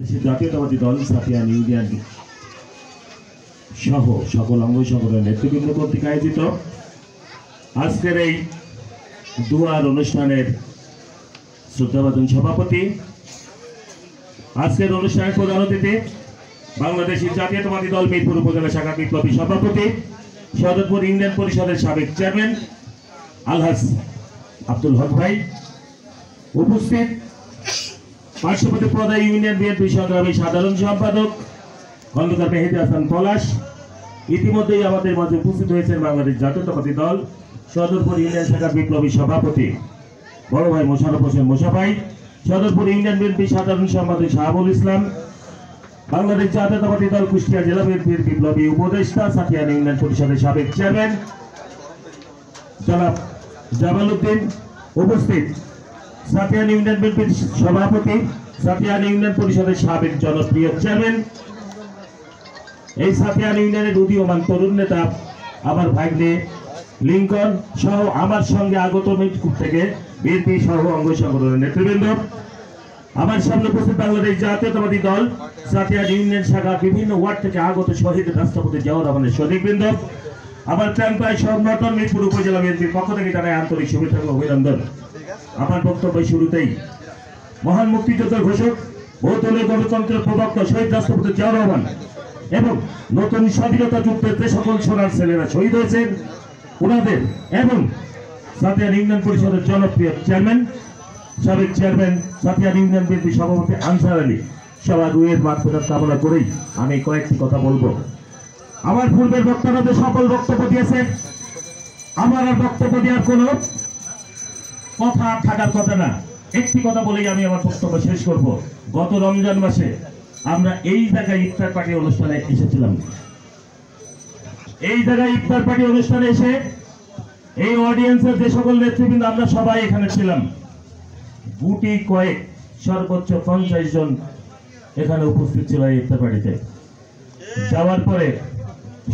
জাতীয়তাবাদী দল সাতিয়ান ইউনিয়ন সহ সকল অঙ্গ সংগঠনের নেতৃবৃন্দ কর্তৃক আয়োজিত আজকের এই দুয়ার অনুষ্ঠানের শ্রদ্ধাভাজন সভাপতি, আজকের অনুষ্ঠানের প্রধান অতিথি বাংলাদেশ জাতীয়তাবাদী দল মিরপুর উপজেলা শাখা বিপ্লবী সভাপতি, সদরপুর ইউনিয়ন পরিষদের সাবেক চেয়ারম্যান আলহাজ আব্দুল হক ভাই, উপস্থিত পার্শ্ববর্তী পদায় ইউনিয়ন বিএনপি সংগ্রামী সাধারণ সম্পাদক খন্দকার মেহেদী হাসান পলাশ, ইতিমধ্যেই আমাদের মাঝে উপস্থিত হয়েছেন বাংলাদেশ জাতীয়তাবাদী দল সদরপুর ইউনিয়ন শাখার বিপ্লবী সভাপতি বড় ভাই মোশাররফ হোসেন মোশা ভাই, সদরপুর ইউনিয়ন বিএনপি সাধারণ সম্পাদক শাহাবুল ইসলাম, বাংলাদেশ জাতীয়তাবাদী দল কুষ্টিয়া জেলা বিএনপির বিপ্লবী উপদেষ্টা সাতিয়ান ইউনিয়ন পরিষদের সাবেক চেয়ারম্যান জনাব জামাল উদ্দিন, উপস্থিত সাতিয়ান ইউনিয়ন বিএনপির সভাপতি, সাতিয়ান ইউনিয়ন পরিষদের সাবেক জনপ্রিয় চেয়ারম্যান, এই সাতিয়ান ইউনিয়নের উদীয়মান তরুণ নেতা আমার ভাগ্নে লিঙ্কন সহ আমার সঙ্গে আগত মিরপুর থেকে বিএনপি সহ অঙ্গ সংগঠনের নেতৃবৃন্দ, আমার সামনে উপস্থিত বাংলাদেশ জাতীয়তাবাদী দল সাতিয়ান ইউনিয়ন শাখা বিভিন্ন ওয়ার্ড থেকে আগত শহীদ রাষ্ট্রপতি জিয়াউর রহমানের সৈনিকবৃন্দ, আমার প্রাণপ্রায় সংগঠন মিরপুর উপজেলা বিএনপির পক্ষ থেকে জানাই আন্তরিক শুভেচ্ছা ও অভিনন্দন। আমার বক্তব্য শুরুতেই মহান মুক্তিযোদ্ধার ঘোষক বহুদলীয় গণতন্ত্রের প্রবক্তা শহীদ রাষ্ট্রপতি জিয়াউর রহমান এবং নতুন স্বাধীনতা যুদ্ধে যে সকল সোনার ছেলেরা শহীদ হয়েছেন ওনাদের এবং সাতিয়ান ইউনিয়ন পরিষদের জনপ্রিয় চেয়ারম্যান সাবেক চেয়ারম্যান সাতিয়ান ইউনিয়ন বিএনপি সভাপতি আনসার আলী সবার রুহের মাগফিরাত কামনা করেই আমি কয়েকটি কথা বলবো। আমার পূর্বের বক্তারা যে সকল বক্তব্য দিয়েছেন, আমার আর বক্তব্য দেওয়ার কোনো কথা থাকার কথা না। একটি কথা বলেই আমি আমার বক্তব্য শেষ করব। গত রমজান মাসে আমরা এই জায়গায় ইফতার পার্টি অনুষ্ঠানে এসেছিলাম। এই জায়গায় ইফতার পার্টি অনুষ্ঠানে এসে এই অডিয়েন্সের যে সকল নেতৃবৃন্দ আমরা সবাই এখানে ছিলাম, গুটি কয়েক সর্বোচ্চ 50 জন এখানে উপস্থিত ছিল এই ইফতার পার্টিতে। যাওয়ার পরে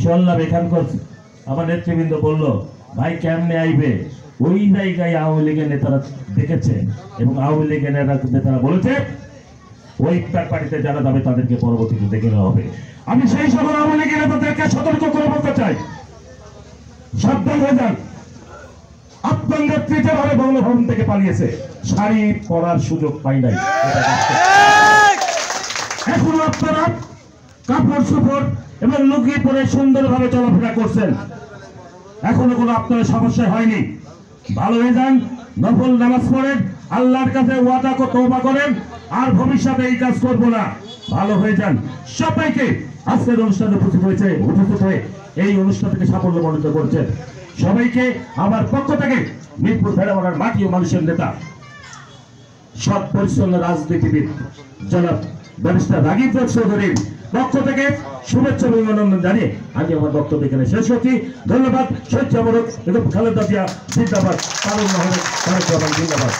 শুনলাম এখানকার আমার নেতৃবৃন্দ বলল, ভাই কেমনে আইবে? ওই জায়গায় আওয়ামী লীগের নেতারা দেখেছে এবং আওয়ামী লীগের নেতারা বলেছে ওই ইফতার পার্টিতে যারা যাবে তাদেরকে পরবর্তীতে দেখে নেওয়া হবে। আমি সেই সকল আওয়ামী লীগের নেতাদেরকে সতর্ক করে বলতে চাই, সাবধান হয়ে যান। আপনার নেত্রী যেভাবে বঙ্গভবন থেকে পালিয়েছে, শাড়ি পরার সুযোগ পাই নাই, এখনো আপনারা কাপড় চোপড় এবং লুকিয়ে পরে সুন্দরভাবে চলাফেরা করছেন, এখনো কোনো আপনার সমস্যা হয়নি। ভালো হয়ে যান, নফল নামাজ পড়েন, আল্লাহর কাছে ওয়াদা তওবা করেন, আর ভবিষ্যতে এই কাজ করবো না। ভালো হয়ে যান। সবাইকে আজকের অনুষ্ঠানে উপস্থিত হয়ে এই অনুষ্ঠান থেকে সাফল্য মণ্ডিত করছেন সবাইকে আমার পক্ষ থেকে মিরপুর ভেড়ামারার মাটি ও মানুষের নেতা সৎ পরিচ্ছন্ন রাজনীতিবিদ জনাব ব্যারিস্টার রাগিব চৌধুরীর পক্ষ থেকে শুভেচ্ছা এবং অভিনন্দন জানিয়ে আমি আমার বক্তব্য এখানে শেষ করছি। ধন্যবাদ। শহীদ জামরক এবং খালেদা জিয়া জিন্দাবাদ, তারুণ মহম্মদ জিন্দাবাদ।